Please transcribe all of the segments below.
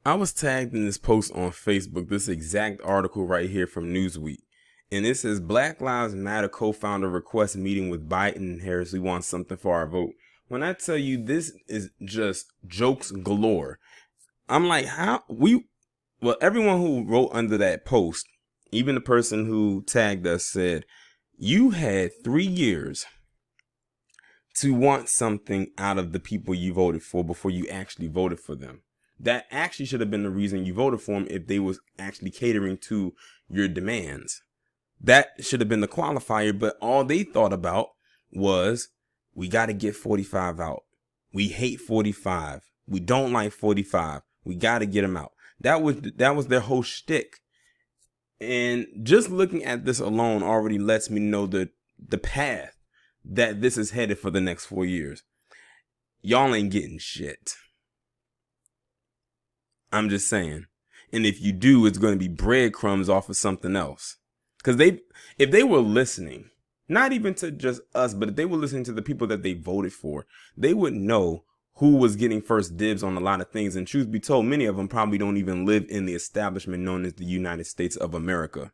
I was tagged in this post on Facebook, this exact article right here from Newsweek. And it says Black Lives Matter co-founder requests meeting with Biden and Harris. We want something for our vote. When I tell you this is just jokes galore, I'm like, well, everyone who wrote under that post, even the person who tagged us said, you had 3 years to want something out of the people you voted for before you actually voted for them. That actually should have been the reason you voted for them if they was actually catering to your demands. That should have been the qualifier, but all they thought about was, we got to get 45 out. We hate 45. We don't like 45. We got to get them out. That was their whole shtick. And just looking at this alone already lets me know the path that this is headed for the next 4 years. Y'all ain't getting shit. I'm just saying. And if you do, it's going to be breadcrumbs off of something else. Because if they were listening, not even to just us, but if they were listening to the people that they voted for, they would know who was getting first dibs on a lot of things. And truth be told, many of them probably don't even live in the establishment known as the United States of America.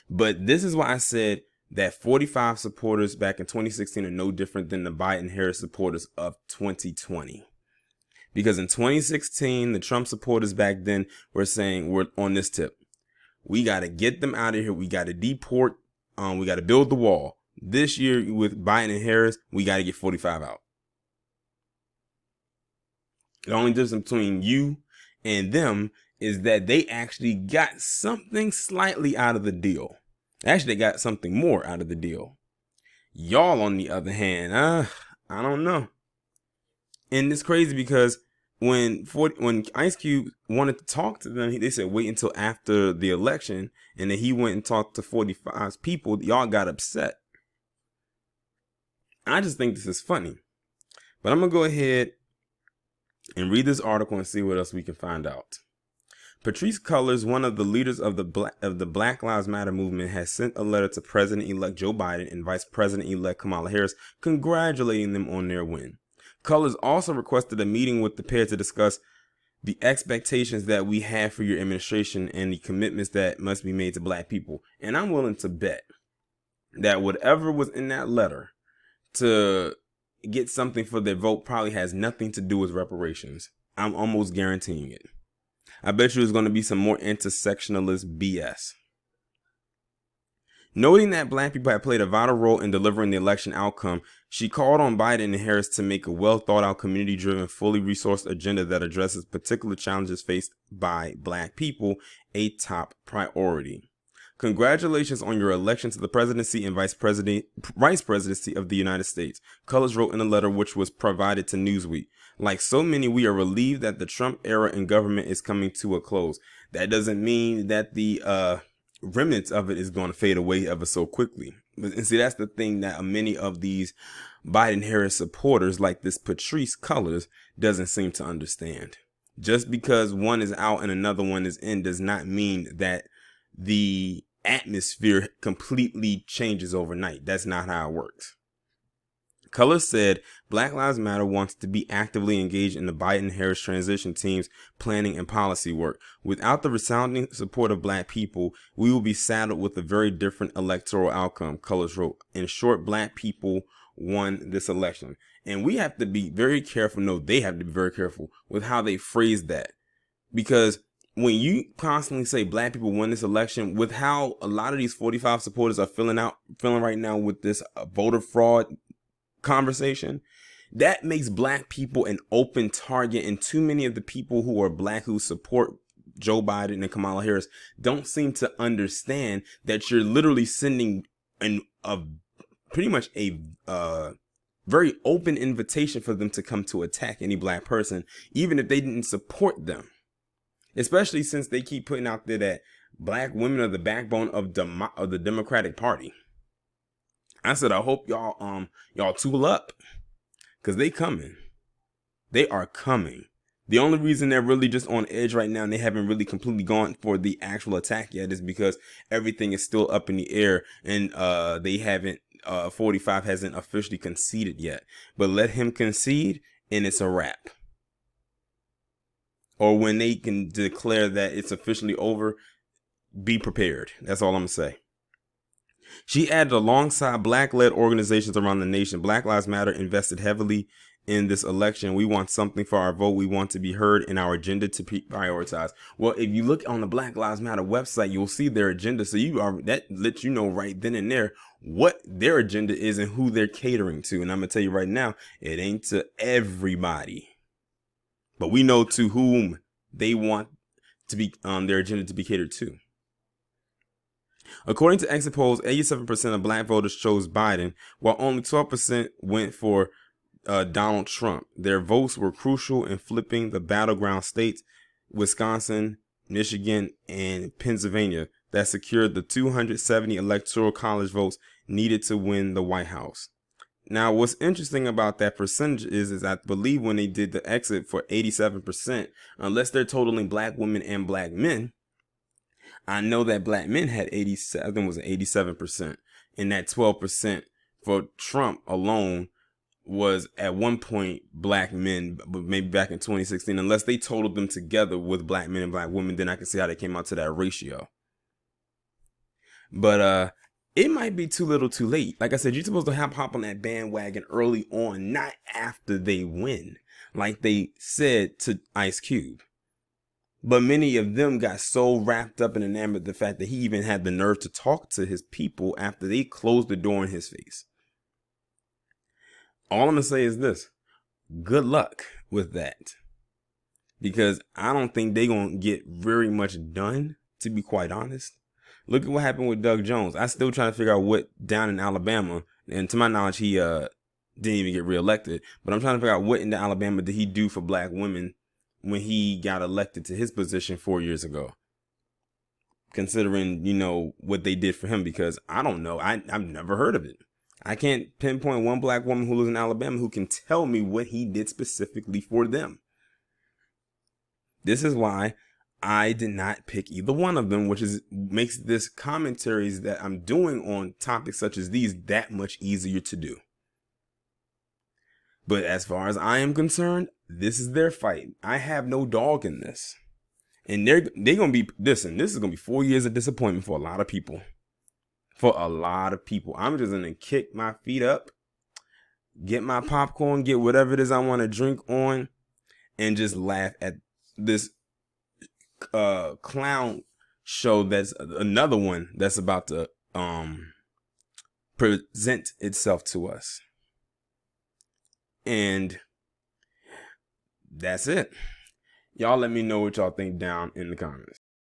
But this is why I said that 45 supporters back in 2016 are no different than the Biden-Harris supporters of 2020. Because in 2016, the Trump supporters back then were saying, we're on this tip. We got to get them out of here. We got to deport. We got to build the wall. This year with Biden and Harris, we got to get 45 out. The only difference between you and them is that they actually got something slightly out of the deal. Actually, they got something more out of the deal. Y'all, on the other hand, I don't know. And it's crazy because when Ice Cube wanted to talk to them, they said wait until after the election, and then he went and talked to 45 people. Y'all got upset. I just think this is funny. But I'm going to go ahead and read this article and see what else we can find out. Patrisse Cullors, one of the leaders of the Black Lives Matter movement, has sent a letter to President-elect Joe Biden and Vice President-elect Kamala Harris congratulating them on their win. Cullors also requested a meeting with the pair to discuss the expectations that we have for your administration and the commitments that must be made to black people. And I'm willing to bet that whatever was in that letter to get something for their vote probably has nothing to do with reparations. I'm almost guaranteeing it. I bet you it's going to be some more intersectionalist BS. Noting that black people have played a vital role in delivering the election outcome, she called on Biden and Harris to make a well-thought-out, community-driven, fully resourced agenda that addresses particular challenges faced by black people a top priority. Congratulations on your election to the presidency and vice presidency of the United States, Cullors wrote in a letter which was provided to Newsweek. Like so many, we are relieved that the Trump era in government is coming to a close. That doesn't mean that the remnants of it is going to fade away ever so quickly. And see, that's the thing that many of these Biden-Harris supporters, like this Patrisse Cullors, doesn't seem to understand. Just because one is out and another one is in does not mean that the atmosphere completely changes overnight. That's not how it works. Cullors said Black Lives Matter wants to be actively engaged in the Biden-Harris transition team's planning and policy work. Without the resounding support of black people, we will be saddled with a very different electoral outcome, Cullors wrote. In short, black people won this election. And we have to be very careful. No, they have to be very careful with how they phrase that. Because when you constantly say black people won this election, with how a lot of these 45 supporters are feeling right now with this voter fraud conversation, that makes black people an open target, and too many of the people who are black who support Joe Biden and Kamala Harris don't seem to understand that you're literally sending pretty much a very open invitation for them to come to attack any black person, even if they didn't support them. Especially since they keep putting out there that black women are the backbone of the Democratic Party. I said, I hope y'all tool up, because they coming. They are coming. The only reason they're really just on edge right now and they haven't really completely gone for the actual attack yet is because everything is still up in the air, and they haven't 45 hasn't officially conceded yet. But let him concede and it's a wrap. or when they can declare that it's officially over, be prepared. That's all I'm going to say. She added, alongside black-led organizations around the nation, Black Lives Matter invested heavily in this election. We want something for our vote. We want to be heard in our agenda to prioritize. Well, if you look on the Black Lives Matter website, you'll see their agenda. So that lets you know right then and there what their agenda is and who they're catering to. And I'm going to tell you right now, it ain't to everybody. But we know to whom they want to be their agenda to be catered to. According to exit polls, 87% of black voters chose Biden, while only 12% went for Donald Trump. Their votes were crucial in flipping the battleground states, Wisconsin, Michigan, and Pennsylvania, that secured the 270 electoral college votes needed to win the White House. Now, what's interesting about that percentage is I believe when they did the exit for 87%, unless they're totaling black women and black men, I know that black men had 87%, and that 12% for Trump alone was at one point black men, but maybe back in 2016, unless they totaled them together with black men and black women, then I can see how they came out to that ratio. But it might be too little too late. Like I said, you're supposed to hop on that bandwagon early on, not after they win, like they said to Ice Cube. But many of them got so wrapped up and enamored the fact that he even had the nerve to talk to his people after they closed the door in his face. All I'm going to say is this. Good luck with that. Because I don't think they're going to get very much done, to be quite honest. Look at what happened with Doug Jones. I'm still trying to figure out what down in Alabama, and to my knowledge, he didn't even get reelected. But I'm trying to figure out what in Alabama did he do for black women when he got elected to his position 4 years ago, considering, what they did for him, because I don't know. I've never heard of it. I can't pinpoint one black woman who lives in Alabama who can tell me what he did specifically for them. This is why I did not pick either one of them, which makes this commentaries that I'm doing on topics such as these that much easier to do. But as far as I am concerned, this is their fight. I have no dog in this. And they're going to be, this is going to be 4 years of disappointment for a lot of people. For a lot of people. I'm just going to kick my feet up, get my popcorn, get whatever it is I want to drink on, and just laugh at this clown show that's another one that's about to present itself to us. And that's it. Y'all let me know what y'all think down in the comments.